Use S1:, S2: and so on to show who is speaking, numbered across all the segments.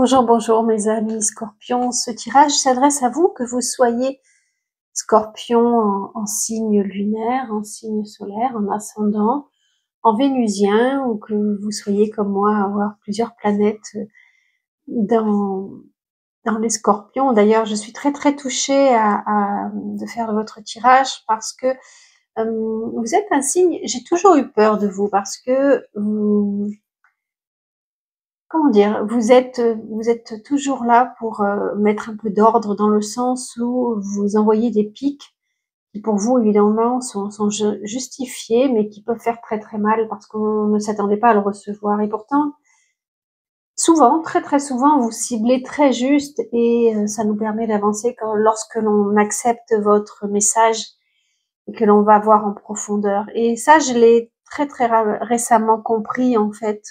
S1: Bonjour, bonjour mes amis Scorpions. Ce tirage s'adresse à vous, que vous soyez Scorpion en signe lunaire, en signe solaire, en ascendant, en vénusien, ou que vous soyez comme moi avoir plusieurs planètes dans, dans les Scorpions. D'ailleurs, je suis très touchée de faire votre tirage parce que vous êtes un signe, j'ai toujours eu peur de vous parce que vous, comment dire, vous êtes toujours là pour mettre un peu d'ordre dans le sens où vous envoyez des pics qui pour vous évidemment sont justifiés mais qui peuvent faire très mal parce qu'on ne s'attendait pas à le recevoir et pourtant souvent, très souvent vous ciblez très juste et ça nous permet d'avancer lorsque l'on accepte votre message et que l'on va voir en profondeur. Et ça, je l'ai très récemment compris en fait.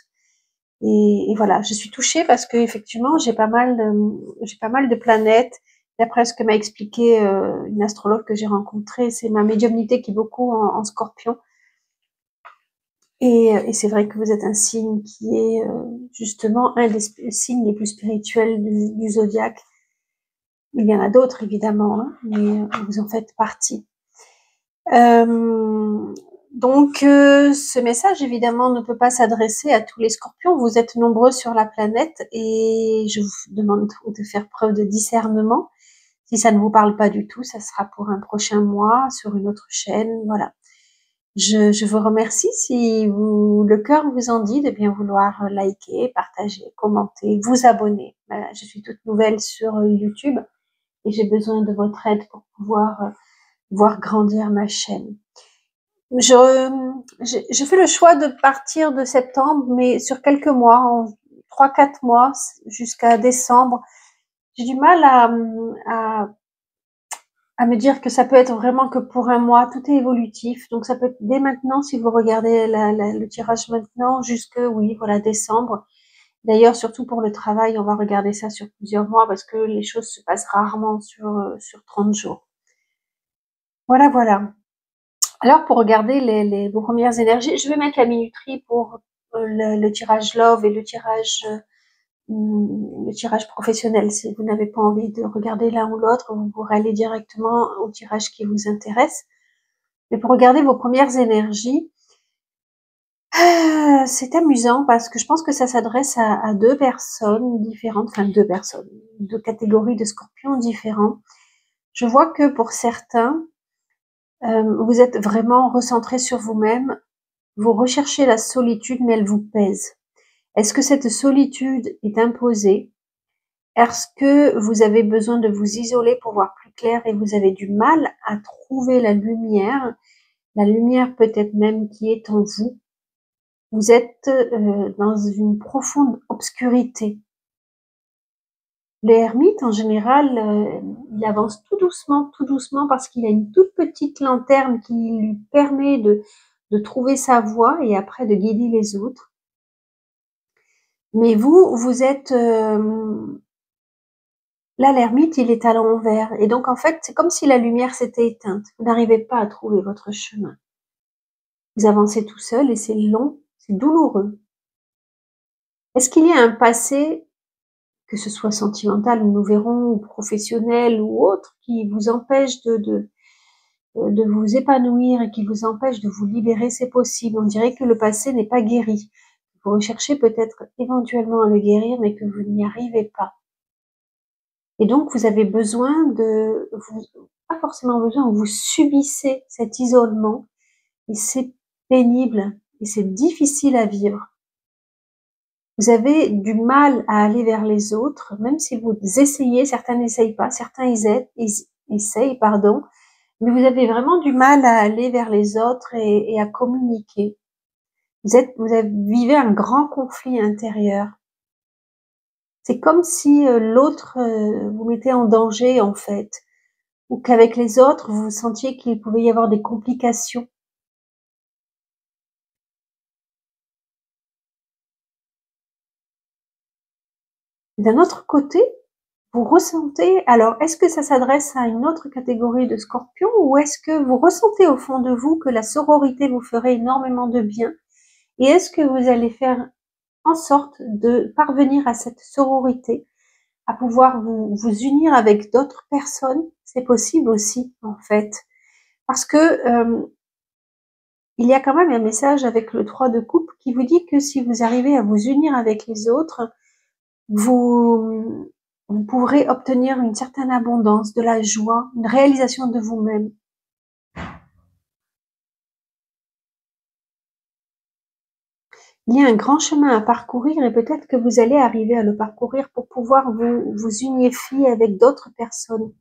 S1: Et voilà, je suis touchée parce que effectivement, j'ai pas mal de planètes. D'après ce que m'a expliqué une astrologue que j'ai rencontrée, c'est ma médiumnité qui est beaucoup en Scorpion. Et c'est vrai que vous êtes un signe qui est justement un des signes les plus spirituels du zodiaque. Il y en a d'autres évidemment, hein, mais vous en faites partie. Donc, ce message, évidemment, ne peut pas s'adresser à tous les scorpions. Vous êtes nombreux sur la planète et je vous demande de faire preuve de discernement. Si ça ne vous parle pas du tout, ça sera pour un prochain mois sur une autre chaîne. Voilà. Je vous remercie si le cœur vous en dit de bien vouloir liker, partager, commenter, vous abonner. Voilà, je suis toute nouvelle sur YouTube et j'ai besoin de votre aide pour pouvoir voir grandir ma chaîne. Je fais le choix de partir de septembre, mais sur quelques mois, en 3-4 mois, jusqu'à décembre. J'ai du mal à me dire que ça peut être vraiment que pour un mois. Tout est évolutif, donc ça peut être dès maintenant, si vous regardez le tirage maintenant, jusque, oui, voilà, décembre. D'ailleurs, surtout pour le travail, on va regarder ça sur plusieurs mois, parce que les choses se passent rarement sur 30 jours. Voilà. Alors, pour regarder vos premières énergies, je vais mettre la minuterie pour le tirage love et le tirage professionnel. Si vous n'avez pas envie de regarder l'un ou l'autre, vous pourrez aller directement au tirage qui vous intéresse. Mais pour regarder vos premières énergies, c'est amusant parce que je pense que ça s'adresse à deux personnes différentes, enfin deux catégories de scorpions différents. Je vois que pour certains, vous êtes vraiment recentré sur vous-même. Vous recherchez la solitude, mais elle vous pèse. Est-ce que cette solitude est imposée? Est-ce que vous avez besoin de vous isoler pour voir plus clair et vous avez du mal à trouver la lumière peut-être même qui est en vous? Vous êtes dans une profonde obscurité. L'ermite, en général, il avance tout doucement, parce qu'il a une toute petite lanterne qui lui permet de trouver sa voie et après de guider les autres. Mais vous êtes... là, l'ermite, il est à l'envers. Et donc, en fait, c'est comme si la lumière s'était éteinte. Vous n'arrivez pas à trouver votre chemin. Vous avancez tout seul et c'est long, c'est douloureux. Est-ce qu'il y a un passé, que ce soit sentimental, nous verrons, ou professionnel ou autre, qui vous empêche de vous épanouir et qui vous empêche de vous libérer? C'est possible. On dirait que le passé n'est pas guéri. Vous recherchez peut-être éventuellement à le guérir, mais que vous n'y arrivez pas. Et donc, vous avez besoin pas forcément besoin, vous subissez cet isolement et c'est pénible et c'est difficile à vivre. Vous avez du mal à aller vers les autres, même si vous essayez, certains n'essayent pas, certains essayent, mais vous avez vraiment du mal à aller vers les autres et à communiquer. Vivez un grand conflit intérieur. C'est comme si l'autre vous mettait en danger, en fait, ou qu'avec les autres, vous sentiez qu'il pouvait y avoir des complications. D'un autre côté, vous ressentez, alors est-ce que ça s'adresse à une autre catégorie de scorpions ou est-ce que vous ressentez au fond de vous que la sororité vous ferait énormément de bien et est-ce que vous allez faire en sorte de parvenir à cette sororité, à pouvoir vous unir avec d'autres personnes. C'est possible aussi, en fait. Parce que il y a quand même un message avec le 3 de coupe qui vous dit que si vous arrivez à vous unir avec les autres, vous pourrez obtenir une certaine abondance, de la joie, une réalisation de vous-même. Il y a un grand chemin à parcourir et peut-être que vous allez arriver à le parcourir pour pouvoir vous unifier avec d'autres personnes.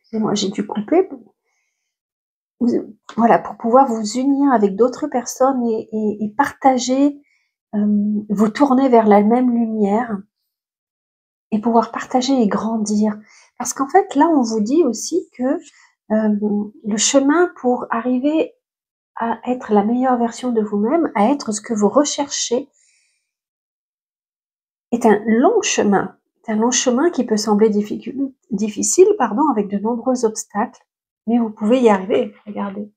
S1: Excusez-moi, j'ai dû couper. Voilà, pour pouvoir vous unir avec d'autres personnes et partager, vous tourner vers la même lumière et pouvoir partager et grandir. Parce qu'en fait, là, on vous dit aussi que le chemin pour arriver à être la meilleure version de vous-même, à être ce que vous recherchez, est un long chemin. C'est un long chemin qui peut sembler difficile, avec de nombreux obstacles, mais vous pouvez y arriver. Regardez.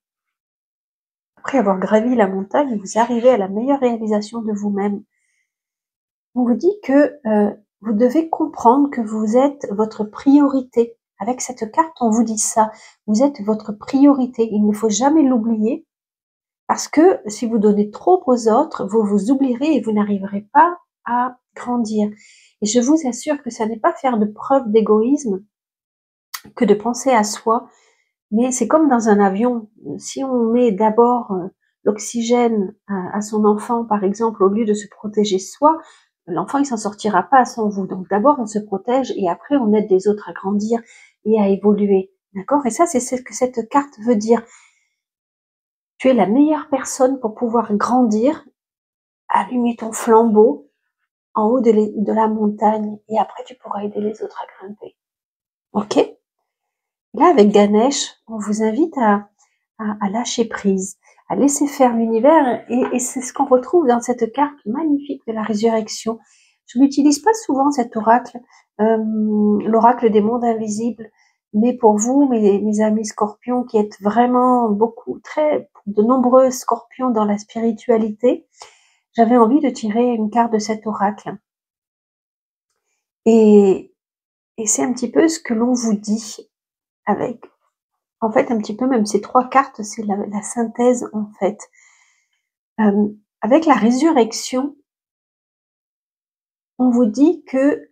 S1: Après avoir gravi la montagne, vous arrivez à la meilleure réalisation de vous-même. On vous dit que vous devez comprendre que vous êtes votre priorité. Avec cette carte, on vous dit ça. Vous êtes votre priorité. Il ne faut jamais l'oublier. Parce que si vous donnez trop aux autres, vous vous oublierez et vous n'arriverez pas à grandir. Et je vous assure que ça n'est pas faire de preuve d'égoïsme que de penser à soi, mais c'est comme dans un avion. Si on met d'abord l'oxygène à son enfant, par exemple, au lieu de se protéger soi, l'enfant il s'en sortira pas sans vous. Donc d'abord on se protège et après on aide les autres à grandir et à évoluer. D'accord? Et ça c'est ce que cette carte veut dire. Tu es la meilleure personne pour pouvoir grandir, allumer ton flambeau en haut de la montagne et après tu pourras aider les autres à grimper. Ok? Là, avec Ganesh, on vous invite à lâcher prise, à laisser faire l'univers et c'est ce qu'on retrouve dans cette carte magnifique de la résurrection. Je n'utilise pas souvent cet oracle, l'oracle des mondes invisibles, mais pour vous, mes amis scorpions, qui êtes vraiment de nombreux scorpions dans la spiritualité, j'avais envie de tirer une carte de cet oracle. Et c'est un petit peu ce que l'on vous dit avec, en fait, un petit peu même ces 3 cartes, c'est la synthèse, en fait. Avec la résurrection, on vous dit que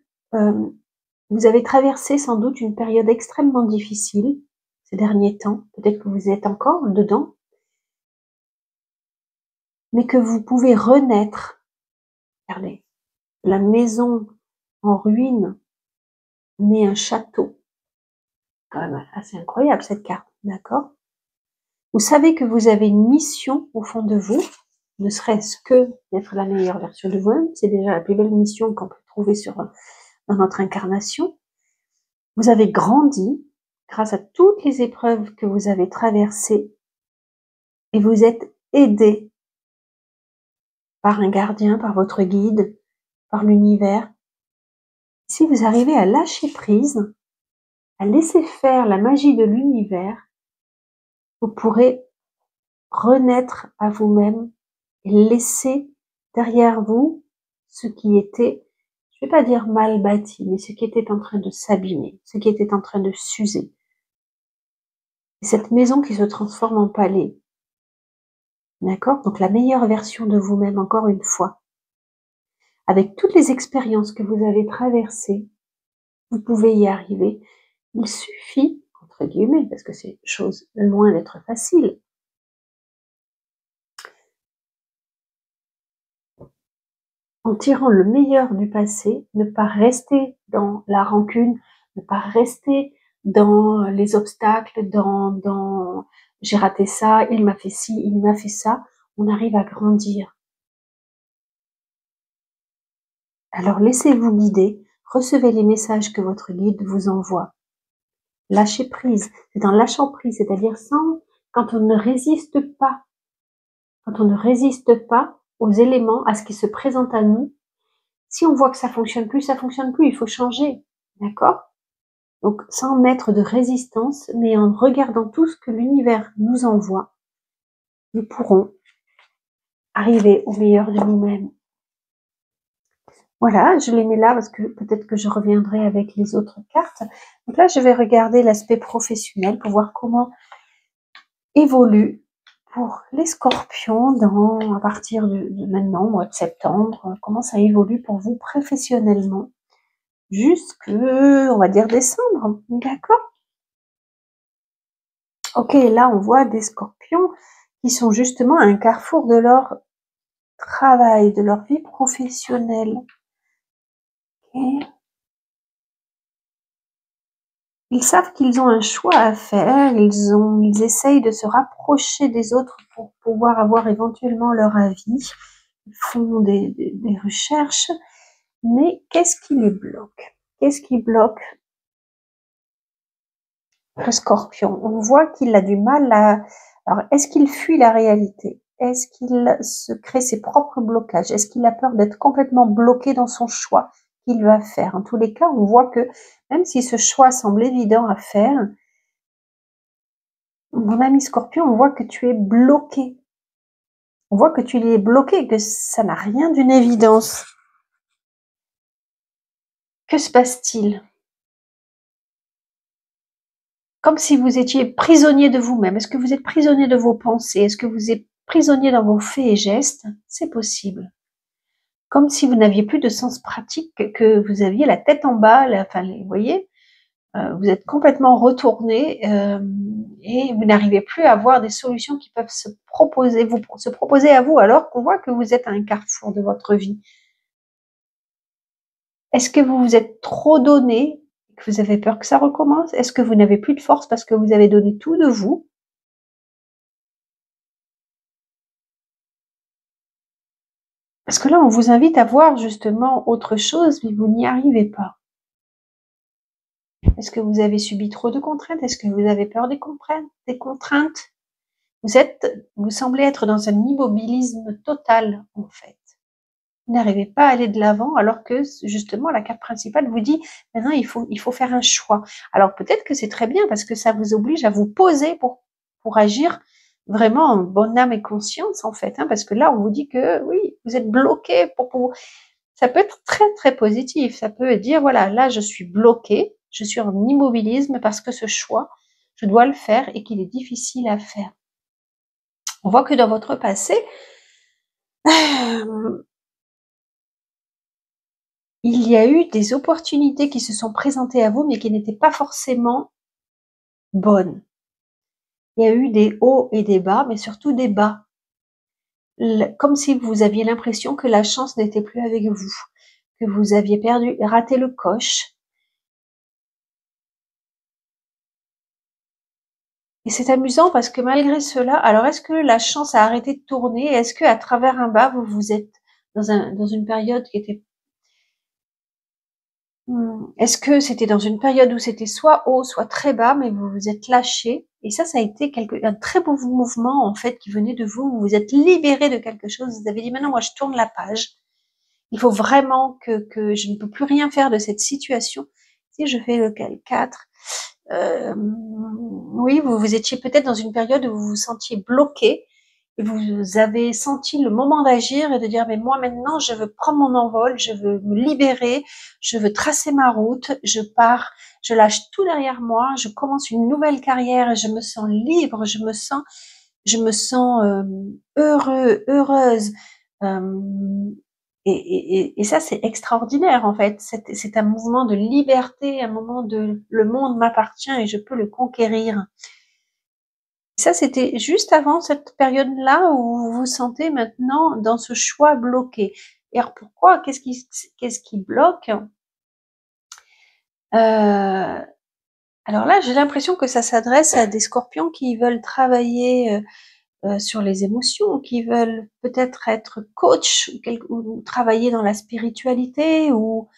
S1: vous avez traversé sans doute une période extrêmement difficile ces derniers temps. Peut-être que vous êtes encore dedans, mais que vous pouvez renaître. Regardez, la maison en ruine naît un château. Quand même assez incroyable cette carte, d'accord? Vous savez que vous avez une mission au fond de vous, ne serait-ce que d'être la meilleure version de vous-même. C'est déjà la plus belle mission qu'on peut trouver dans notre incarnation. Vous avez grandi grâce à toutes les épreuves que vous avez traversées et vous êtes aidé par un gardien, par votre guide, par l'univers. Si vous arrivez à lâcher prise, à laisser faire la magie de l'univers, vous pourrez renaître à vous-même et laisser derrière vous ce qui était, je vais pas dire mal bâti, mais ce qui était en train de s'abîmer, ce qui était en train de s'user. Et cette maison qui se transforme en palais. D'accord? Donc la meilleure version de vous-même, encore une fois. Avec toutes les expériences que vous avez traversées, vous pouvez y arriver. Il suffit, entre guillemets, parce que c'est chose loin d'être facile, en tirant le meilleur du passé, ne pas rester dans la rancune, ne pas rester dans les obstacles, dans j'ai raté ça, il m'a fait ci, il m'a fait ça. On arrive à grandir. Alors laissez-vous guider, recevez les messages que votre guide vous envoie. Lâchez prise, c'est en lâchant prise, c'est-à-dire quand on ne résiste pas, aux éléments, à ce qui se présente à nous. Si on voit que ça fonctionne plus, il faut changer, d'accord? Donc sans mettre de résistance, mais en regardant tout ce que l'univers nous envoie, nous pourrons arriver au meilleur de nous-mêmes. Voilà, je les mets là parce que peut-être que je reviendrai avec les autres cartes. Donc là, je vais regarder l'aspect professionnel pour voir comment évolue pour les scorpions à partir de maintenant, mois de septembre, comment ça évolue pour vous professionnellement jusque, on va dire, décembre. D'accord? Ok, là, on voit des scorpions qui sont justement à un carrefour de leur travail, de leur vie professionnelle. Okay. Ils savent qu'ils ont un choix à faire, ils essayent de se rapprocher des autres pour pouvoir avoir éventuellement leur avis. Ils font des recherches, mais qu'est-ce qui les bloque? Qu'est-ce qui bloque le scorpion? On voit qu'il a du mal à... Alors, est-ce qu'il fuit la réalité? Est-ce qu'il se crée ses propres blocages? Est-ce qu'il a peur d'être complètement bloqué dans son choix qu'il va faire? En tous les cas, on voit que même si ce choix semble évident à faire, mon ami Scorpion, on voit que tu es bloqué. On voit que tu es bloqué, que ça n'a rien d'une évidence. Que se passe-t-il? Comme si vous étiez prisonnier de vous-même. Est-ce que vous êtes prisonnier de vos pensées? Est-ce que vous êtes prisonnier dans vos faits et gestes? C'est possible. Comme si vous n'aviez plus de sens pratique, que vous aviez la tête en bas, vous voyez, vous êtes complètement retourné et vous n'arrivez plus à voir des solutions qui peuvent se proposer à vous, alors qu'on voit que vous êtes à un carrefour de votre vie. Est-ce que vous vous êtes trop donné, que vous avez peur que ça recommence? Est-ce que vous n'avez plus de force parce que vous avez donné tout de vous? Parce que là, on vous invite à voir justement autre chose, mais vous n'y arrivez pas. Est-ce que vous avez subi trop de contraintes? Est-ce que vous avez peur des contraintes? Vous semblez être dans un immobilisme total, en fait. Vous n'arrivez pas à aller de l'avant, alors que justement la carte principale vous dit maintenant il faut faire un choix. Alors peut-être que c'est très bien parce que ça vous oblige à vous poser pour agir vraiment en bonne âme et conscience, en fait, hein, parce que là on vous dit que oui, vous êtes bloqué ça peut être très très positif. Ça peut dire voilà, là je suis bloqué, je suis en immobilisme parce que ce choix je dois le faire et qu'il est difficile à faire. On voit que dans votre passé, il y a eu des opportunités qui se sont présentées à vous, mais qui n'étaient pas forcément bonnes. Il y a eu des hauts et des bas, mais surtout des bas. Comme si vous aviez l'impression que la chance n'était plus avec vous, que vous aviez raté le coche. Et c'est amusant parce que malgré cela, alors est-ce que la chance a arrêté de tourner? Est-ce que à travers un bas, vous êtes dans une période qui était est-ce que c'était dans une période où c'était soit haut, soit très bas, mais vous vous êtes lâché? Et ça a été un très beau mouvement, en fait, qui venait de vous. Vous vous êtes libéré de quelque chose. Vous avez dit, maintenant, moi, je tourne la page. Il faut vraiment que je ne peux plus rien faire de cette situation. Si je fais le 4, oui, vous étiez peut-être dans une période où vous vous sentiez bloqué. Et vous avez senti le moment d'agir et de dire, mais moi maintenant, je veux prendre mon envol, je veux me libérer, je veux tracer ma route, je pars, je lâche tout derrière moi, je commence une nouvelle carrière et je me sens libre, je me sens heureuse. Euh, et ça, c'est extraordinaire en fait. C'est un mouvement de liberté, un moment de le monde m'appartient et je peux le conquérir. Ça, c'était juste avant cette période-là où vous vous sentez maintenant dans ce choix bloqué. Et alors pourquoi? Qu'est-ce qui bloque? Alors là, j'ai l'impression que ça s'adresse à des scorpions qui veulent travailler sur les émotions, qui veulent peut-être être coach ou travailler dans la spiritualité ou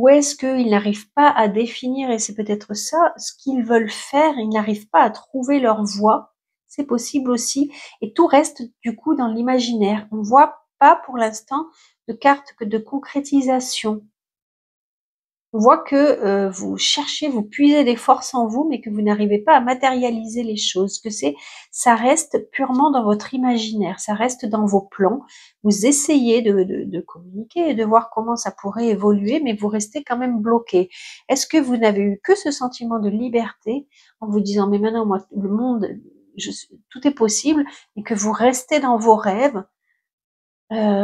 S1: est-ce qu'ils n'arrivent pas à définir, et c'est peut-être ça, ce qu'ils veulent faire, ils n'arrivent pas à trouver leur voie, c'est possible aussi, et tout reste du coup dans l'imaginaire. On voit pas pour l'instant de carte que de concrétisation. On voit que vous cherchez, vous puisez des forces en vous, mais que vous n'arrivez pas à matérialiser les choses, que ça reste purement dans votre imaginaire, ça reste dans vos plans. Vous essayez de communiquer et de voir comment ça pourrait évoluer, mais vous restez quand même bloqué. Est-ce que vous n'avez eu que ce sentiment de liberté en vous disant, mais maintenant, moi, le monde, tout est possible, et que vous restez dans vos rêves?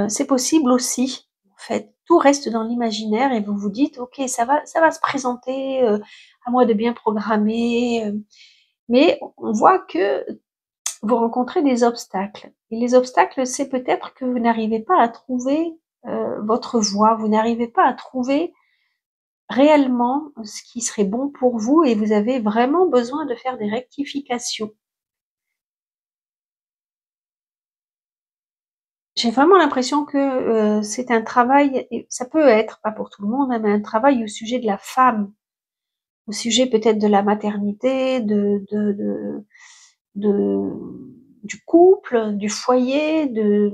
S1: C'est possible aussi, en fait. Tout reste dans l'imaginaire et vous vous dites: «OK, ça va se présenter, à moi de bien programmer», mais on voit que vous rencontrez des obstacles et les obstacles, c'est peut-être que vous n'arrivez pas à trouver, votre voie. Vous n'arrivez pas à trouver réellement ce qui serait bon pour vous et vous avez vraiment besoin de faire des rectifications. J'ai vraiment l'impression que, c'est un travail et ça peut être, pas pour tout le monde, hein, mais un travail au sujet de la femme, au sujet peut-être de la maternité, de du couple, du foyer, de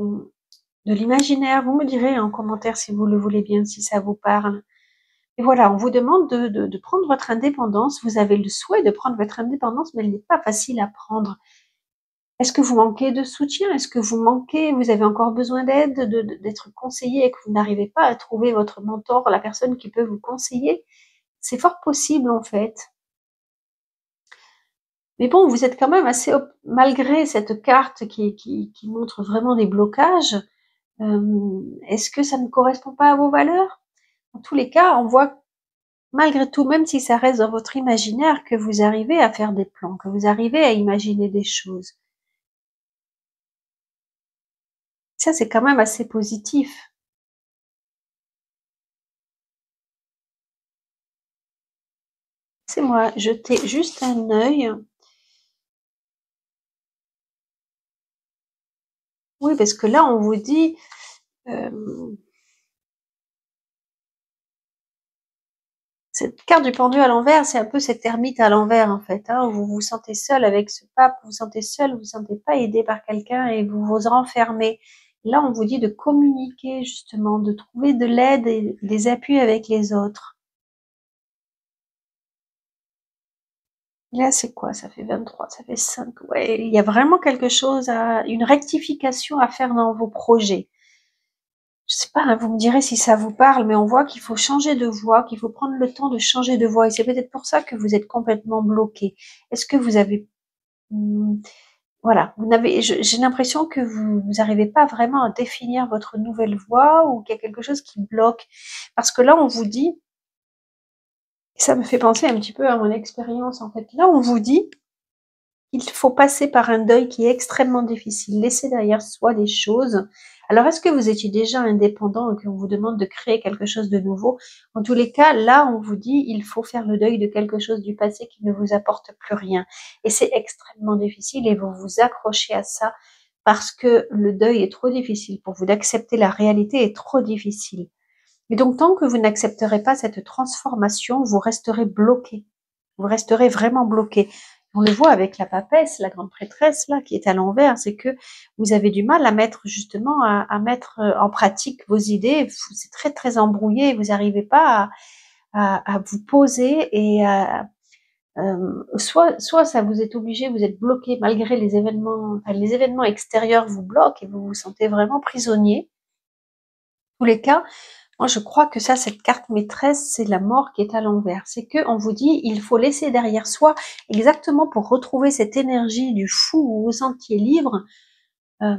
S1: l'imaginaire. Vous me direz en commentaire si vous le voulez bien, si ça vous parle. Et voilà, on vous demande de prendre votre indépendance. Vous avez le souhait de prendre votre indépendance, mais elle n'est pas facile à prendre. Est-ce que vous manquez de soutien? Est-ce que vous avez encore besoin d'aide, d'être conseillé et que vous n'arrivez pas à trouver votre mentor, la personne qui peut vous conseiller? C'est fort possible, en fait. Mais bon, vous êtes quand même assez malgré cette carte qui montre vraiment des blocages, est-ce que ça ne correspond pas à vos valeurs? En tous les cas, on voit malgré tout, même si ça reste dans votre imaginaire, que vous arrivez à faire des plans, que vous arrivez à imaginer des choses. Ça, c'est quand même assez positif. C'est moi, jetez juste un œil. Oui, parce que là, on vous dit, cette carte du pendu à l'envers, c'est un peu cette ermite à l'envers, en fait, hein. Vous vous sentez seul avec ce pape, vous vous sentez seul, vous vous sentez pas aidé par quelqu'un et vous vous renfermez. Là, on vous dit de communiquer, justement, de trouver de l'aide et des appuis avec les autres. Là, c'est quoi? Ça fait 23, ça fait 5. Ouais, il y a vraiment quelque chose une rectification à faire dans vos projets. Je sais pas, hein, vous me direz si ça vous parle, mais on voit qu'il faut changer de voie, qu'il faut prendre le temps de changer de voie et c'est peut-être pour ça que vous êtes complètement bloqué. Est-ce que vous avez, mmh, voilà, j'ai l'impression que vous arrivez pas vraiment à définir votre nouvelle voie ou qu'il y a quelque chose qui bloque. Parce que là, on vous dit, et ça me fait penser un petit peu à mon expérience, en fait. Là, on vous dit il faut passer par un deuil qui est extrêmement difficile, laisser derrière soi des choses. Alors, est-ce que vous étiez déjà indépendant et qu'on vous demande de créer quelque chose de nouveau? En tous les cas, là, on vous dit, il faut faire le deuil de quelque chose du passé qui ne vous apporte plus rien. Et c'est extrêmement difficile et vous vous accrochez à ça parce que le deuil est trop difficile pour vous, d'accepter la réalité est trop difficile. Et donc, tant que vous n'accepterez pas cette transformation, vous resterez bloqué. Vous resterez vraiment bloqué. On le voit avec la papesse, la grande prêtresse, là, qui est à l'envers, c'est que vous avez du mal à mettre, justement, à mettre en pratique vos idées. C'est très, très embrouillé. Vous n'arrivez pas à vous poser et soit ça vous est obligé, vous êtes bloqué malgré les événements extérieurs vous bloquent et vous vous sentez vraiment prisonnier. Dans tous les cas, moi, je crois que ça, cette carte maîtresse, c'est la mort qui est à l'envers. C'est que on vous dit, il faut laisser derrière soi, exactement pour retrouver cette énergie du fou où vous vous sentiez libre. euh,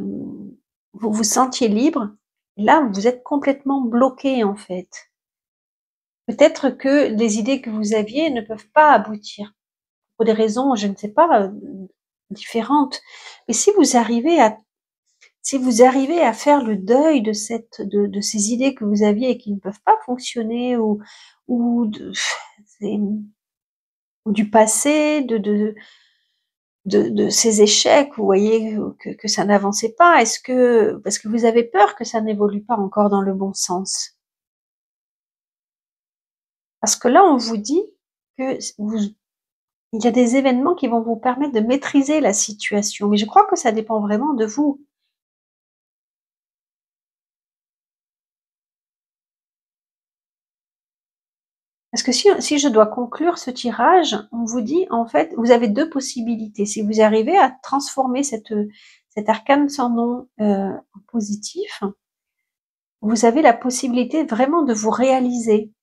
S1: vous vous sentiez libre. Là, vous êtes complètement bloqué, en fait. Peut-être que les idées que vous aviez ne peuvent pas aboutir pour des raisons, je ne sais pas, différentes. Mais si vous arrivez à faire le deuil de ces idées que vous aviez et qui ne peuvent pas fonctionner ou du passé, de ces échecs, vous voyez que ça n'avançait pas, parce que vous avez peur que ça n'évolue pas encore dans le bon sens? Parce que là, on vous dit que il y a des événements qui vont vous permettre de maîtriser la situation, mais je crois que ça dépend vraiment de vous. Parce que si je dois conclure ce tirage, on vous dit, en fait, vous avez deux possibilités. Si vous arrivez à transformer cet arcane sans nom en positif, vous avez la possibilité vraiment de vous réaliser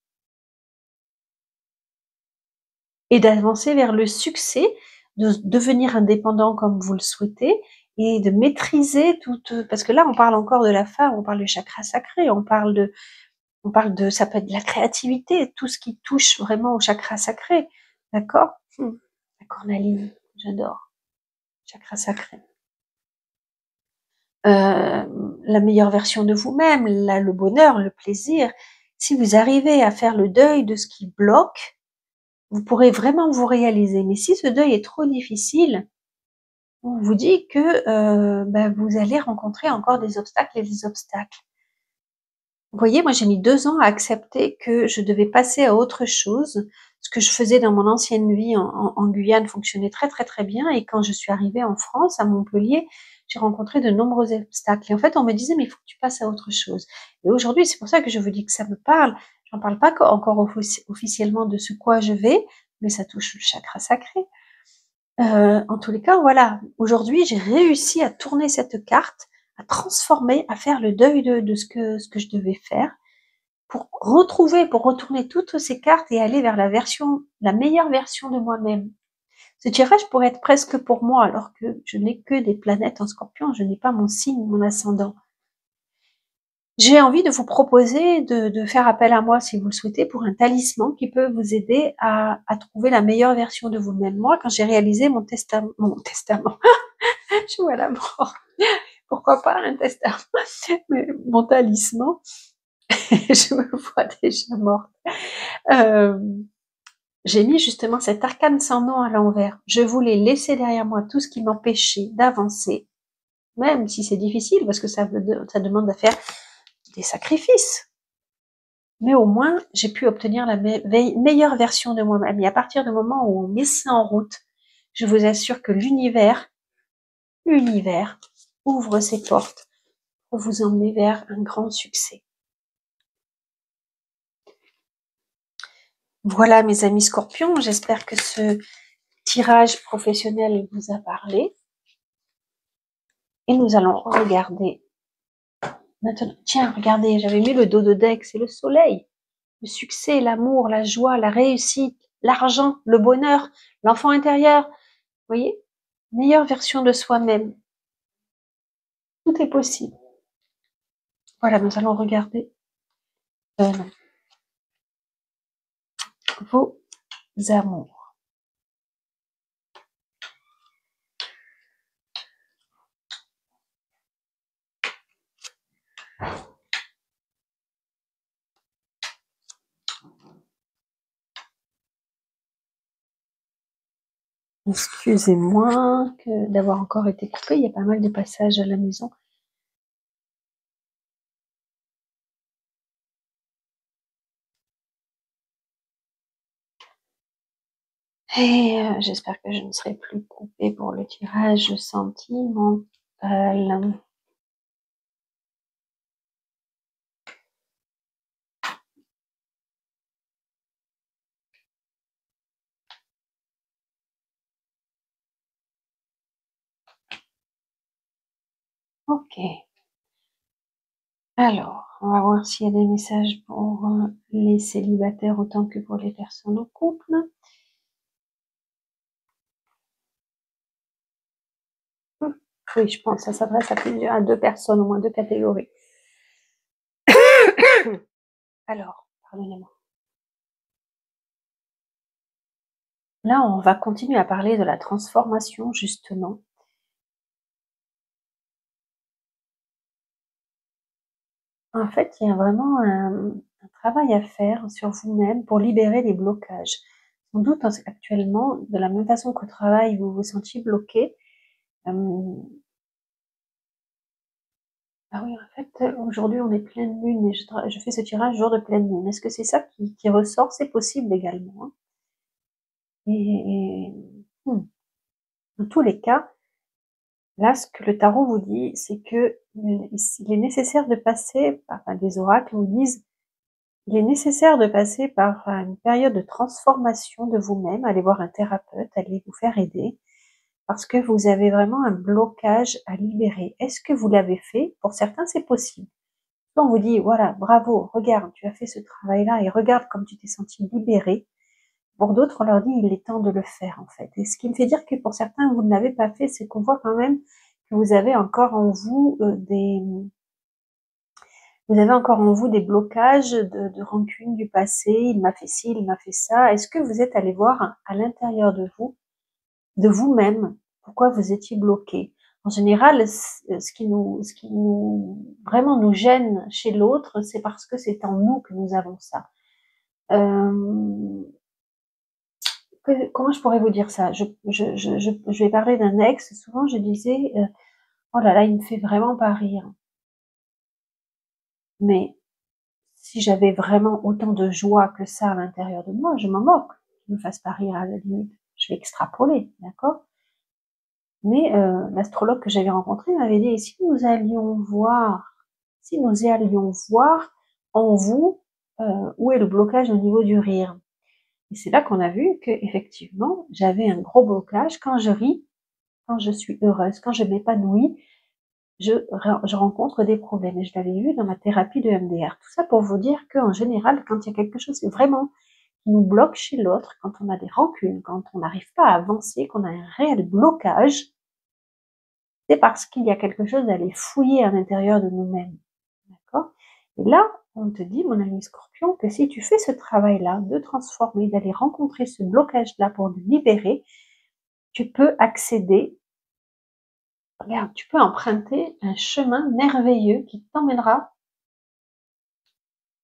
S1: et d'avancer vers le succès, de devenir indépendant comme vous le souhaitez et de maîtriser toute, parce que là, on parle encore de la femme, on parle du chakra sacré, on parle de, ça peut être de la créativité, tout ce qui touche vraiment au chakra sacré. D'accord? La cornaline, j'adore. Chakra sacré. La meilleure version de vous-même, le bonheur, le plaisir. Si vous arrivez à faire le deuil de ce qui bloque, vous pourrez vraiment vous réaliser. Mais si ce deuil est trop difficile, on vous dit que vous allez rencontrer encore des obstacles et des obstacles. Vous voyez, moi j'ai mis 2 ans à accepter que je devais passer à autre chose. Ce que je faisais dans mon ancienne vie en Guyane fonctionnait très très très bien, et quand je suis arrivée en France, à Montpellier, j'ai rencontré de nombreux obstacles. Et en fait, on me disait, mais il faut que tu passes à autre chose. Et aujourd'hui, c'est pour ça que je vous dis que ça me parle. J'en parle pas encore officiellement de ce quoi je vais, mais ça touche le chakra sacré. En tous les cas, voilà. Aujourd'hui, j'ai réussi à tourner cette carte, à transformer, à faire le deuil de ce que je devais faire, pour retourner toutes ces cartes et aller vers la meilleure version de moi-même. Ce tirage pourrait être presque pour moi, alors que je n'ai que des planètes en Scorpion, je n'ai pas mon signe, mon ascendant. J'ai envie de vous proposer de faire appel à moi, si vous le souhaitez, pour un talisman qui peut vous aider à trouver la meilleure version de vous-même. Moi, quand j'ai réalisé mon testament, je vois la mort. Pourquoi pas un testament? Mais mon talisman, je me vois déjà morte. J'ai mis justement cet arcane sans nom à l'envers. Je voulais laisser derrière moi tout ce qui m'empêchait d'avancer, même si c'est difficile, parce que ça demande à faire des sacrifices. Mais au moins, j'ai pu obtenir la meilleure version de moi-même. Et à partir du moment où on met ça en route, je vous assure que l'univers ouvre ses portes pour vous emmener vers un grand succès. Voilà, mes amis Scorpions, j'espère que ce tirage professionnel vous a parlé. Et nous allons regarder maintenant. Tiens, regardez, j'avais mis le dos de deck, c'est le soleil. Le succès, l'amour, la joie, la réussite, l'argent, le bonheur, l'enfant intérieur. Vous voyez? Meilleure version de soi-même. Tout est possible. Voilà, nous allons regarder vos amours. Excusez-moi d'avoir encore été coupé, il y a pas mal de passages à la maison. Et j'espère que je ne serai plus coupée pour le tirage sentimental. Ok. Alors, on va voir s'il y a des messages pour les célibataires autant que pour les personnes en couple. Oui, je pense que ça s'adresse à 2 personnes, au moins 2 catégories. Alors, pardonnez-moi. Là, on va continuer à parler de la transformation, justement. En fait, il y a vraiment un travail à faire sur vous-même pour libérer les blocages. Sans doute, actuellement, de la même façon qu'au travail, vous vous sentiez bloqué. Ah oui, en fait, aujourd'hui, on est pleine lune et je fais ce tirage jour de pleine lune. Est-ce que c'est ça qui ressort? C'est possible également. Hein. Et dans tous les cas, là, ce que le tarot vous dit, c'est que il est nécessaire de passer, enfin, des oracles vous disent, Il est nécessaire de passer par une période de transformation de vous-même, aller voir un thérapeute, aller vous faire aider, parce que vous avez vraiment un blocage à libérer. Est-ce que vous l'avez fait? Pour certains, c'est possible. Quand on vous dit, voilà, bravo, regarde, tu as fait ce travail-là et regarde comme tu t'es senti libéré. Pour d'autres, on leur dit, il est temps de le faire, en fait. Et ce qui me fait dire que pour certains, vous ne l'avez pas fait, c'est qu'on voit quand même que vous avez encore en vous vous avez encore en vous des blocages de rancune du passé. Il m'a fait ci, il m'a fait ça. Est-ce que vous êtes allé voir à l'intérieur de vous, de vous-même, pourquoi vous étiez bloqué? En général, ce qui nous vraiment nous gêne chez l'autre, c'est parce que c'est en nous que nous avons ça. Comment je pourrais vous dire ça? Je vais parler d'un ex. Souvent, je disais, oh là là, il me fait vraiment pas rire. Mais si j'avais vraiment autant de joie que ça à l'intérieur de moi, je m'en moque. Je me fasse pas rire à la limite. Je vais extrapoler, d'accord? Mais l'astrologue que j'avais rencontré m'avait dit, si nous allions voir en vous où est le blocage au niveau du rire. Et c'est là qu'on a vu que effectivement j'avais un gros blocage quand je ris, quand je suis heureuse, quand je m'épanouis, je rencontre des problèmes. Et je l'avais vu dans ma thérapie de MDR. Tout ça pour vous dire qu'en général, quand il y a quelque chose vraiment qui nous bloque chez l'autre, quand on a des rancunes, quand on n'arrive pas à avancer, qu'on a un réel blocage, c'est parce qu'il y a quelque chose à aller fouiller à l'intérieur de nous-mêmes. D'accord? Et là, on te dit, mon ami Scorpion, que si tu fais ce travail-là, de transformer, d'aller rencontrer ce blocage-là pour le libérer, tu peux accéder, regarde, tu peux emprunter un chemin merveilleux qui t'emmènera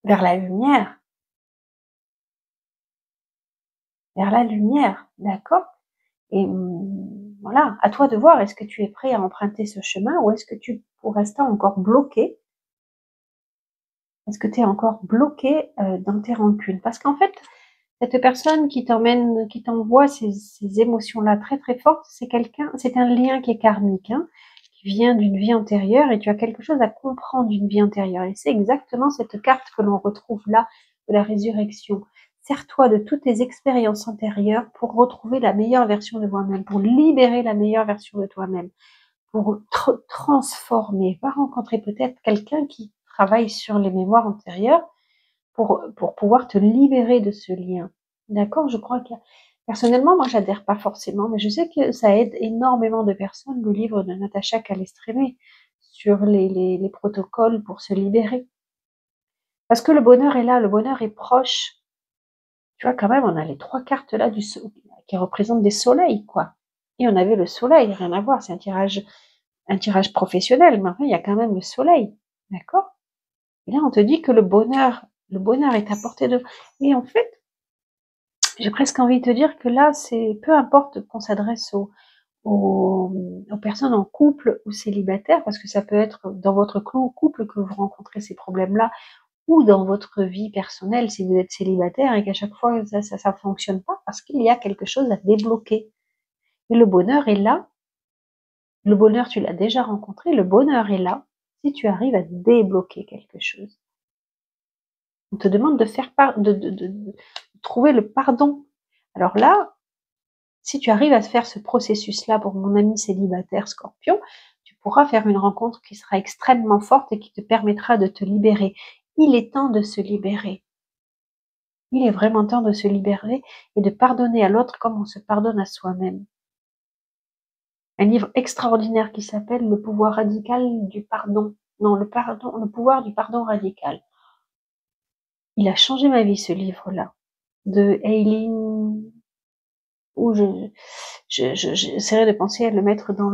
S1: vers la lumière. Vers la lumière, d'accord? Et voilà, à toi de voir, est-ce que tu es prêt à emprunter ce chemin ou est-ce que tu pour rester encore bloqué? Est-ce que tu es encore bloqué dans tes rancunes? Parce qu'en fait, cette personne qui t'envoie ces émotions-là très très fortes, c'est un lien qui est karmique, hein, qui vient d'une vie antérieure et tu as quelque chose à comprendre d'une vie antérieure. Et c'est exactement cette carte que l'on retrouve là de la résurrection. Sers-toi de toutes tes expériences antérieures pour retrouver la meilleure version de toi-même, pour libérer la meilleure version de toi-même, pour transformer. Va rencontrer peut-être quelqu'un qui travaille sur les mémoires antérieures pour pouvoir te libérer de ce lien. D'accord? Je crois que, personnellement, moi, j'adhère pas forcément, mais je sais que ça aide énormément de personnes, le livre de Natacha Calestrémé, sur les protocoles pour se libérer. Parce que le bonheur est là, le bonheur est proche. Tu vois, quand même, on a les 3 cartes là qui représentent des soleils, quoi. Et on avait le soleil, rien à voir, c'est un tirage professionnel, mais enfin, il y a quand même le soleil. D'accord? Et là, on te dit que le bonheur est à portée de, et en fait, j'ai presque envie de te dire que là, c'est peu importe qu'on s'adresse aux personnes en couple ou célibataires, parce que ça peut être dans votre couple que vous rencontrez ces problèmes-là, ou dans votre vie personnelle si vous êtes célibataire et qu'à chaque fois ça fonctionne pas, parce qu'il y a quelque chose à débloquer. Et le bonheur est là. Le bonheur, tu l'as déjà rencontré. Le bonheur est là si tu arrives à débloquer quelque chose. On te demande de faire de trouver le pardon. Alors là, si tu arrives à faire ce processus-là pour mon ami célibataire Scorpion, tu pourras faire une rencontre qui sera extrêmement forte et qui te permettra de te libérer. Il est temps de se libérer. Il est vraiment temps de se libérer et de pardonner à l'autre comme on se pardonne à soi-même. Un livre extraordinaire qui s'appelle Le pouvoir radical du pardon. Non, le pouvoir du pardon radical. Il a changé ma vie, ce livre-là. De Aileen, où j'essaierai de penser à le mettre dans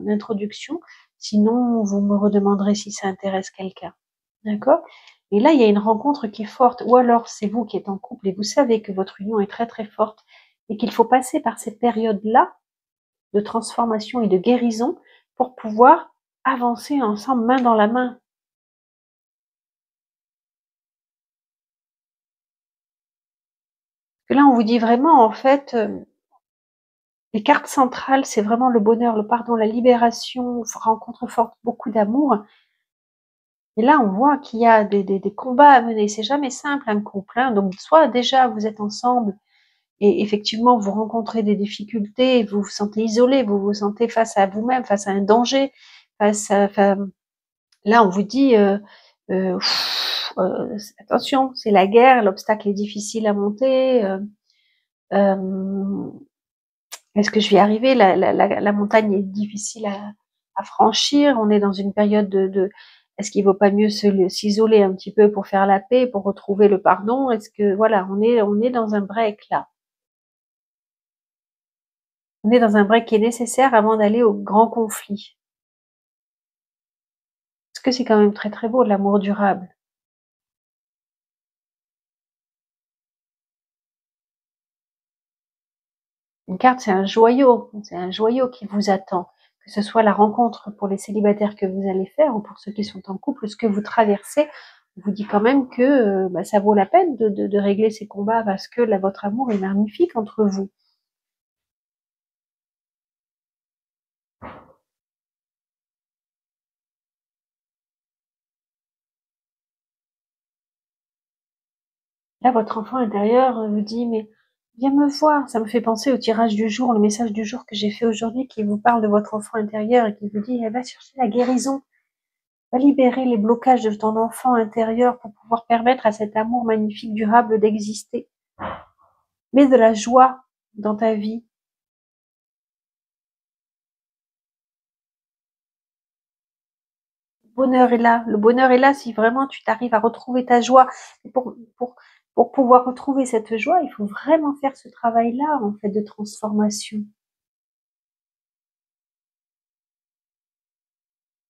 S1: l'introduction. Sinon, vous me redemanderez si ça intéresse quelqu'un. D'accord? Et là, il y a une rencontre qui est forte. Ou alors, c'est vous qui êtes en couple et vous savez que votre union est très très forte et qu'il faut passer par cette période-là de transformation et de guérison pour pouvoir avancer ensemble main dans la main. Et là, on vous dit vraiment, en fait, les cartes centrales, c'est vraiment le bonheur, le pardon, la libération, rencontre forte, beaucoup d'amour. Et là, on voit qu'il y a des combats à mener. C'est jamais simple un couple, hein. Donc, soit déjà vous êtes ensemble et effectivement vous rencontrez des difficultés, vous vous sentez isolé, vous vous sentez face à vous-même, face à un danger, là, on vous dit euh, attention, c'est la guerre, l'obstacle est difficile à monter. Euh, Est-ce que je vais y arriver? La montagne est difficile à franchir. On est dans une période est-ce qu'il vaut pas mieux s'isoler un petit peu pour faire la paix, pour retrouver le pardon? Est-ce que, voilà, on est dans un break là. On est dans un break qui est nécessaire avant d'aller au grand conflit. Parce que c'est quand même très très beau, l'amour durable. Une carte, c'est un joyau qui vous attend. Que ce soit la rencontre pour les célibataires que vous allez faire ou pour ceux qui sont en couple, ce que vous traversez, on vous dit quand même que ça vaut la peine de régler ces combats parce que là, votre amour est magnifique entre vous. Là, votre enfant intérieur vous dit, mais viens me voir. Ça me fait penser au tirage du jour, le message du jour que j'ai fait aujourd'hui qui vous parle de votre enfant intérieur et qui vous dit, va chercher la guérison. Va libérer les blocages de ton enfant intérieur pour pouvoir permettre à cet amour magnifique, durable d'exister. Mets de la joie dans ta vie. Le bonheur est là. Le bonheur est là si vraiment tu t'arrives à retrouver ta joie. Et pour pouvoir retrouver cette joie, il faut vraiment faire ce travail-là, en fait, de transformation.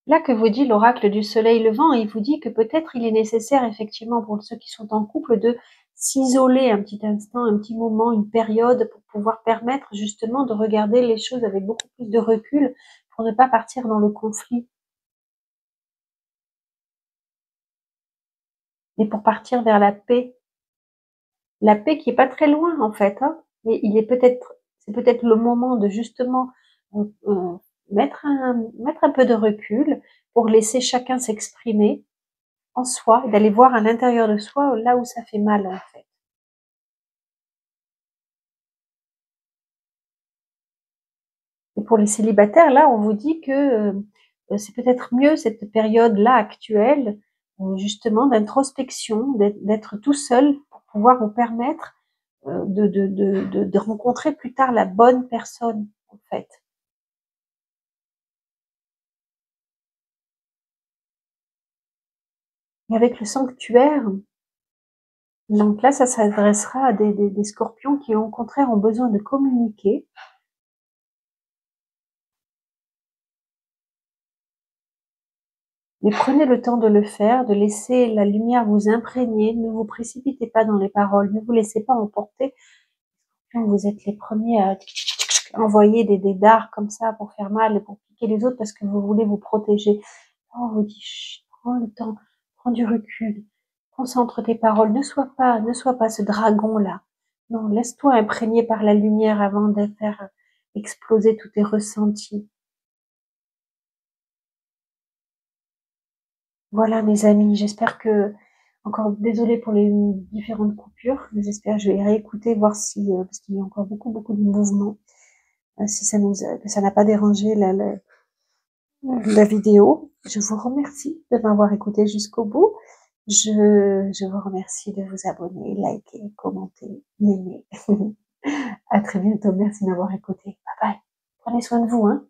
S1: Là que vous dit l'oracle du soleil levant, il vous dit que peut-être il est nécessaire, effectivement, pour ceux qui sont en couple, de s'isoler un petit instant, un petit moment, une période, pour pouvoir permettre justement de regarder les choses avec beaucoup plus de recul, pour ne pas partir dans le conflit, mais pour partir vers la paix. La paix qui est pas très loin, en fait, hein, mais c'est peut-être le moment de justement euh, euh, mettre un peu de recul pour laisser chacun s'exprimer en soi et d'aller voir à l'intérieur de soi là où ça fait mal, en fait. Et pour les célibataires, là, on vous dit que c'est peut-être mieux cette période-là actuelle, justement, d'introspection, d'être tout seul pour pouvoir vous permettre de rencontrer plus tard la bonne personne, en fait. Et avec le sanctuaire, donc là, ça s'adressera à des scorpions qui, au contraire, ont besoin de communiquer. Mais prenez le temps de le faire, de laisser la lumière vous imprégner, ne vous précipitez pas dans les paroles, ne vous laissez pas emporter. Vous êtes les premiers à envoyer des dards comme ça pour faire mal et pour piquer les autres parce que vous voulez vous protéger. On vous dit, chut, prends le temps, prends du recul, concentre tes paroles, ne sois pas ce dragon-là. Non, laisse-toi imprégner par la lumière avant de faire exploser tous tes ressentis. Voilà, mes amis, j'espère que, encore désolée pour les différentes coupures, mais j'espère, je vais réécouter, voir si, parce qu'il y a encore beaucoup de mouvements, si que ça n'a pas dérangé la vidéo. Je vous remercie de m'avoir écouté jusqu'au bout. Je vous remercie de vous abonner, liker, commenter, m'aimer. À très bientôt. Merci de m'avoir écouté. Bye bye. Prenez soin de vous, hein.